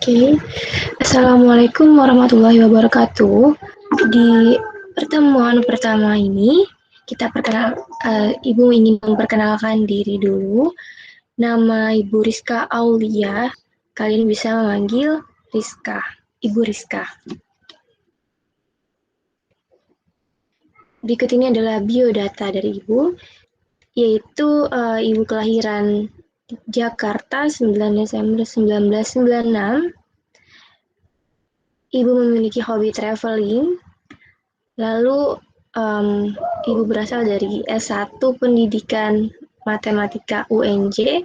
Oke, Assalamualaikum warahmatullahi wabarakatuh. Di pertemuan pertama ini, Ibu ingin memperkenalkan diri dulu. Nama Ibu Rizka Aulia. Kalian bisa memanggil Rizka, Ibu Rizka. Berikut ini adalah biodata dari Ibu, yaitu Ibu kelahiran Jakarta 9 Desember 1996. Ibu memiliki hobi traveling, lalu Ibu berasal dari S1 Pendidikan Matematika UNJ.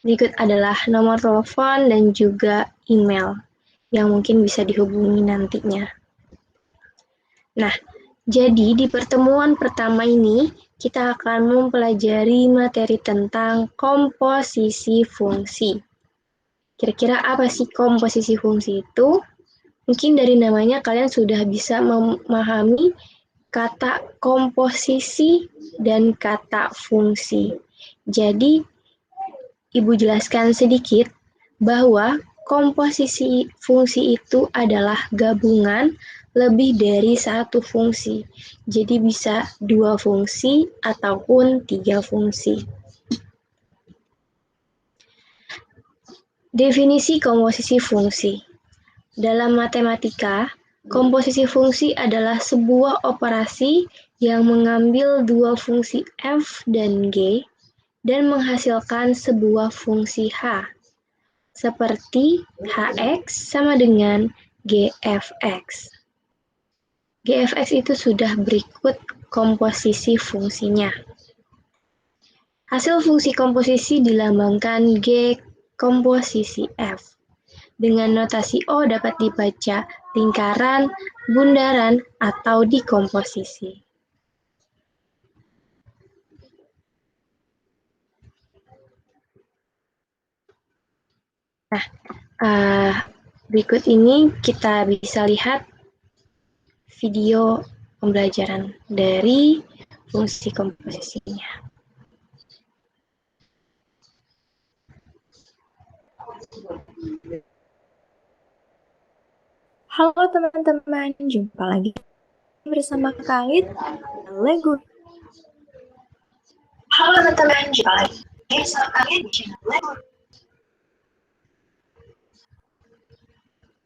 Berikut adalah nomor telepon dan juga email yang mungkin bisa dihubungi nantinya. Nah, jadi di pertemuan pertama ini kita akan mempelajari materi tentang komposisi fungsi. Kira-kira apa sih komposisi fungsi itu? Mungkin dari namanya kalian sudah bisa memahami kata komposisi dan kata fungsi. Jadi, Ibu jelaskan sedikit bahwa komposisi fungsi itu adalah gabungan lebih dari satu fungsi. Jadi bisa 2 fungsi ataupun 3 fungsi. Definisi komposisi fungsi. Dalam matematika, komposisi fungsi adalah sebuah operasi yang mengambil 2 fungsi f dan g dan menghasilkan sebuah fungsi h, seperti hx sama dengan gfx. Gfx itu sudah berikut komposisi fungsinya. Hasil fungsi komposisi dilambangkan G komposisi f. Dengan notasi O dapat dibaca lingkaran, bundaran, atau dikomposisi. Nah, berikut ini kita bisa lihat video pembelajaran dari fungsi komposisinya. Halo teman-teman, jumpa lagi bersama Khalid Lego. Halo teman-teman, jumpa lagi bersama Khalid di channel Lego.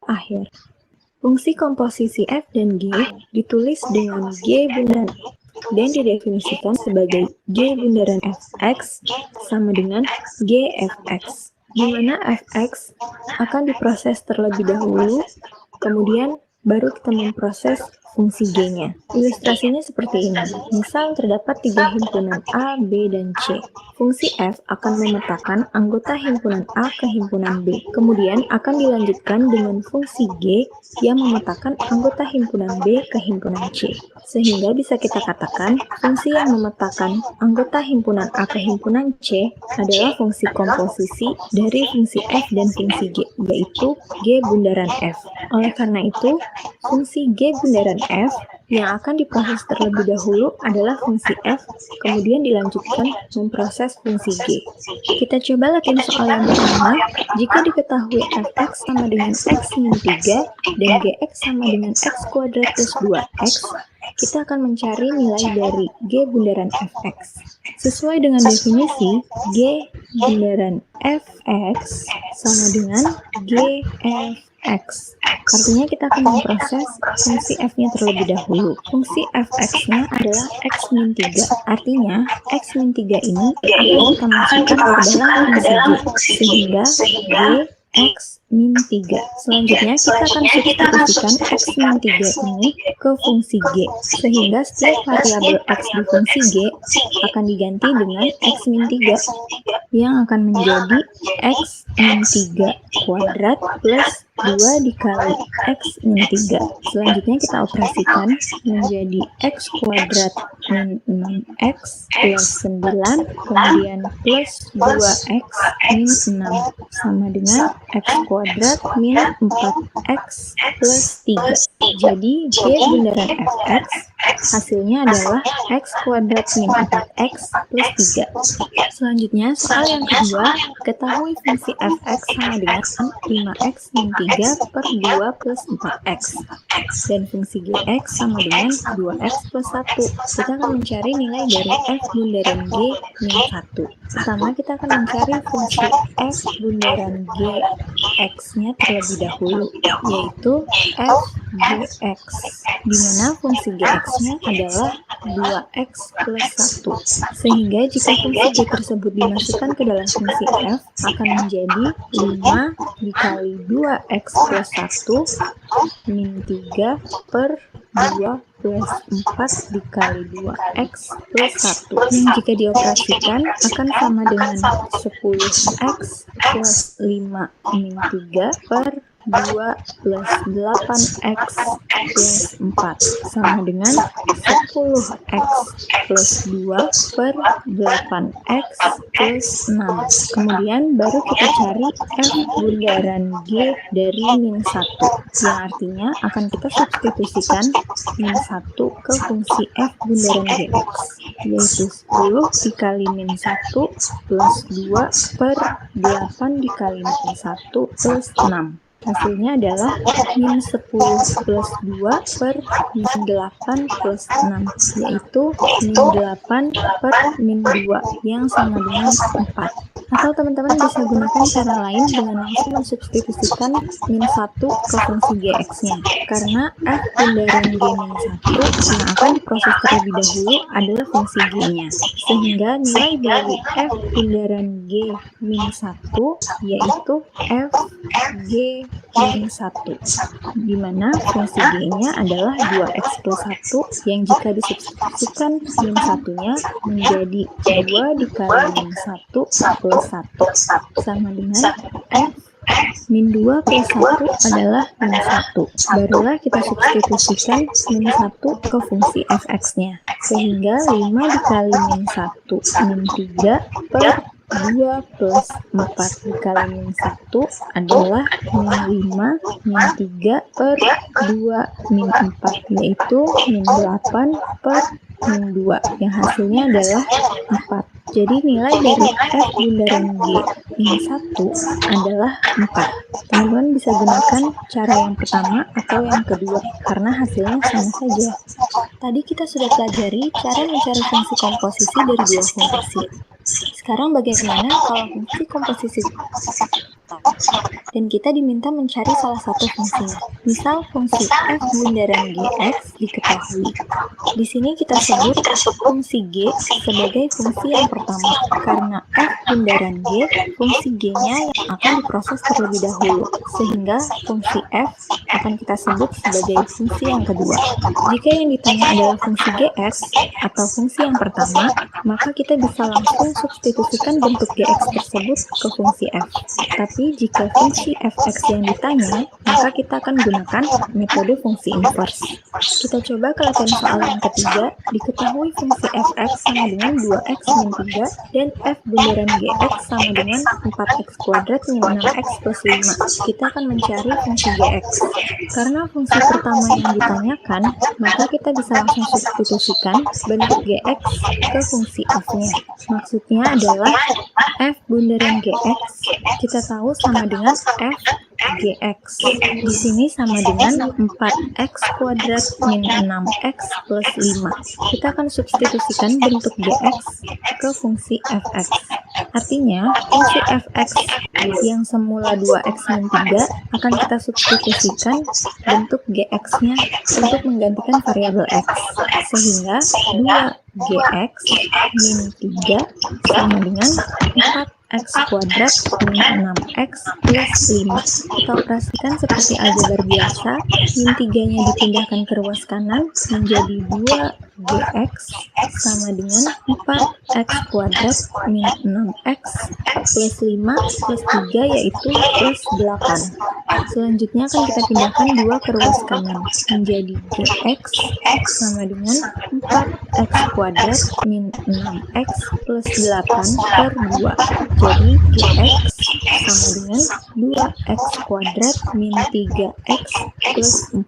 Akhir. Fungsi komposisi f dan g ditulis dengan g bundaran dan didefinisikan sebagai g bundaran fx sama dengan gfx, di mana fx akan diproses terlebih dahulu, kemudian baru kita memproses fungsi g-nya. Ilustrasinya seperti ini. Misal terdapat 3 himpunan A, B, dan C. Fungsi f akan memetakan anggota himpunan A ke himpunan B. Kemudian akan dilanjutkan dengan fungsi g yang memetakan anggota himpunan B ke himpunan C. Sehingga bisa kita katakan fungsi yang memetakan anggota himpunan A ke himpunan C adalah fungsi komposisi dari fungsi f dan fungsi g, yaitu g bundaran f. Oleh karena itu, fungsi g bundaran f yang akan diproses terlebih dahulu adalah fungsi f, kemudian dilanjutkan memproses fungsi g. Kita coba latihan soal yang pertama. Jika diketahui fx sama dengan x min 3 dan gx sama dengan x kuadrat plus 2x, kita akan mencari nilai dari g bundaran fx. Sesuai dengan definisi, g bundaran fx sama dengan gfx. Artinya kita akan memproses fungsi f-nya terlebih dahulu. Fungsi fx-nya adalah x min 3. Artinya, x min 3 ini akan kita masukkan ke dalam fungsi g, sehingga g x min 3. Selanjutnya kita akan substitusikan x min 3 ini ke fungsi g, sehingga setiap variabel x di fungsi g akan diganti dengan x min 3 yang akan menjadi x min 3 kuadrat plus 2 dikali x min 3. Selanjutnya kita operasikan menjadi x kuadrat min 6x plus 9, kemudian plus 2x min 6 sama dengan x kuadrat min 4x plus 3. Jadi g bundaran fx hasilnya adalah x kuadrat min 4x plus 3. Selanjutnya soal yang kedua, ketahui fungsi fx sama dengan 5x min 3 3 per 2 plus 4x. Dan fungsi gx sama dengan 2x plus 1. Kita akan mencari nilai dari f bundaran g min 1. Pertama, kita akan mencari fungsi f bundaran gx-nya terlebih dahulu, yaitu f gx, di mana fungsi gx-nya adalah 2x plus 1. Sehingga jika fungsi g tersebut dimasukkan ke dalam fungsi f, akan menjadi 5 dikali 2x plus 1 min 3 per 2 plus 4 dikali 2x plus 1, yang jika dioperasikan akan sama dengan 10x plus 5 min 3 per 2 plus 8x plus 4 sama dengan 10x plus 2 per 8x plus 6. Kemudian baru kita cari f bundaran g dari min 1, yang artinya akan kita substitusikan min 1 ke fungsi f bundaran gx, yaitu 10 dikali min 1 plus 2 per 8 dikali min 1 plus 6. Hasilnya adalah min 10 plus 2 per min 8 plus 6, yaitu min 8 per min 2 yang sama dengan 4. Atau teman-teman bisa gunakan cara lain dengan langsung mensubstitusikan min 1 ke fungsi gx-nya. Karena f bundaran g min 1 yang akan diproses terlebih dahulu adalah fungsi g-nya. Sehingga nilai dari f bundaran g min 1 yaitu f g min 1, di mana fungsi g-nya adalah 2x plus 1 yang jika disubstitusikan min 1-nya menjadi 2 dikali min 1 plus 1 sama dengan f min 2 plus 1 adalah min 1. Barulah kita substitusikan min 1 ke fungsi fx-nya. Sehingga 5 dikali min 1 min 3 per 2 plus 4 dikali min 1 adalah min 5 min 3 per 2 min 4, yaitu min 8 per min 2, yang hasilnya adalah 4. Jadi nilai dari f bundaran g min 1 adalah 4. Teman-teman bisa gunakan cara yang pertama atau yang kedua, karena hasilnya sama saja. Tadi kita sudah pelajari cara mencari fungsi komposisi dari dua fungsi. Sekarang bagaimana kalau fungsi komposisi dan kita diminta mencari salah satu fungsinya. Misal fungsi f bundaran gx diketahui. Di sini kita sebut fungsi g sebagai fungsi yang pertama, karena f bundaran g fungsi g-nya yang akan diproses terlebih dahulu, sehingga fungsi f akan kita sebut sebagai fungsi yang kedua. Jika yang ditanya adalah fungsi gx atau fungsi yang pertama, maka kita bisa langsung substitusikan bentuk gx tersebut ke fungsi f. Tapi jika fungsi fx yang ditanya, maka kita akan gunakan metode fungsi inverse. Kita coba ke latihan soal yang ketiga. Diketahui fungsi fx sama dengan 2x min 3 dan f bundaran gx sama dengan 4x kuadrat min 6x plus 5. Kita akan mencari fungsi gx. Karena fungsi pertama yang ditanyakan, maka kita bisa langsung substitusikan bentuk gx ke fungsi f-nya. Maksudnya adalah f bundaran gx kita tahu sama dengan f gx. Di sini sama dengan 4x kuadrat min 6x plus 5. Kita akan substitusikan bentuk gx ke fungsi fx. Artinya, fungsi fx yang semula 2x min 3 akan kita substitusikan bentuk gx-nya untuk menggantikan variabel x. Sehingga 2gx min 3 sama dengan 4x kuadrat min 6x plus 5. Kita operasikan seperti aljabar biasa, min 3-nya dipindahkan ke ruas kanan menjadi 2gx sama dengan 4x kuadrat min 6x plus 5 plus 3 yaitu plus 8. Selanjutnya akan kita pindahkan 2 ke ruas kanan menjadi gx sama dengan 4x kuadrat min 6x plus 8 per 2. Jadi gx sama dengan 2x kuadrat min 3x plus 4.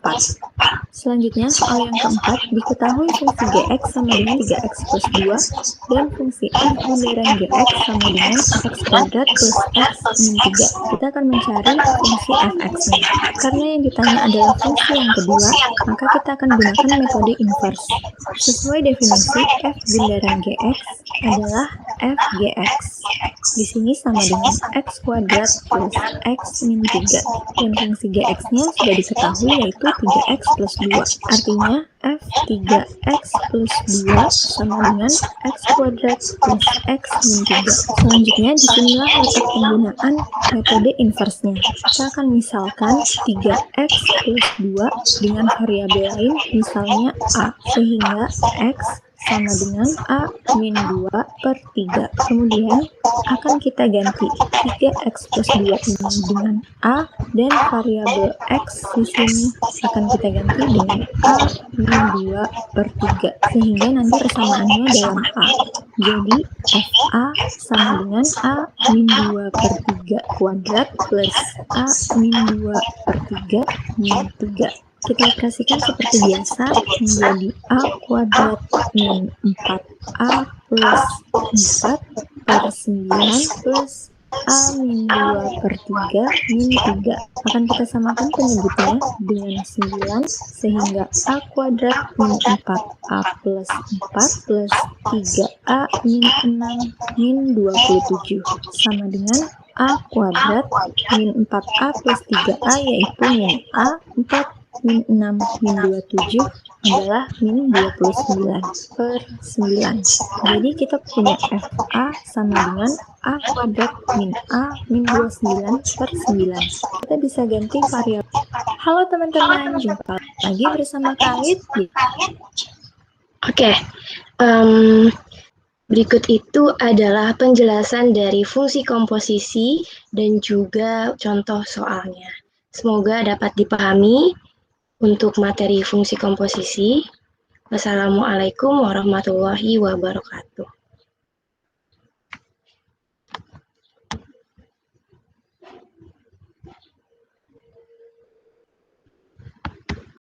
Selanjutnya, soal yang keempat, diketahui fungsi gx sama dengan 3x plus 2 dan fungsi f bundaran gx sama dengan x kuadrat plus x min 3. Kita akan mencari fungsi fx-nya. Karena yang ditanya adalah fungsi yang kedua, maka kita akan gunakan metode inverse. Sesuai definisi, f bundaran gx adalah f gx. Di sini sama dengan x kuadrat plus x min 3. Dan fungsi gx-nya sudah diketahui yaitu 3x plus 2. Artinya, f 3x plus 2 sama dengan x kuadrat plus x min 3. Selanjutnya, disinilah letak penggunaan metode inverse-nya. Kita akan misalkan 3x plus 2 dengan variabel lain, misalnya a, sehingga x sama dengan A min 2 per 3. Kemudian akan kita ganti 3x plus 2 ini dengan A dan variabel X di sini akan kita ganti dengan A min 2 per 3. Sehingga nanti persamaannya dalam A. Jadi FA sama dengan A min 2 per 3 kuadrat plus A min 2 per 3 min 3. Kita operasikan seperti biasa menjadi A kuadrat min 4A plus 4 per 9 plus A min 2 per 3 min 3. Akan kita samakan penyebutnya dengan 9 sehingga A kuadrat min 4A plus 4 plus 3A min 6 min 27 sama dengan A kuadrat min 4A plus 3A yaitu min A 4 min 6 min 27 adalah min 29 per 9. Jadi kita punya FA sama dengan A kuadrat min A min 29 per 9. Kita bisa ganti variabel. Halo teman-teman, jumpa lagi bersama Kak Witli. Oke, berikut itu adalah penjelasan dari fungsi komposisi dan juga contoh soalnya. Semoga dapat dipahami. Untuk materi fungsi komposisi, wassalamualaikum warahmatullahi wabarakatuh.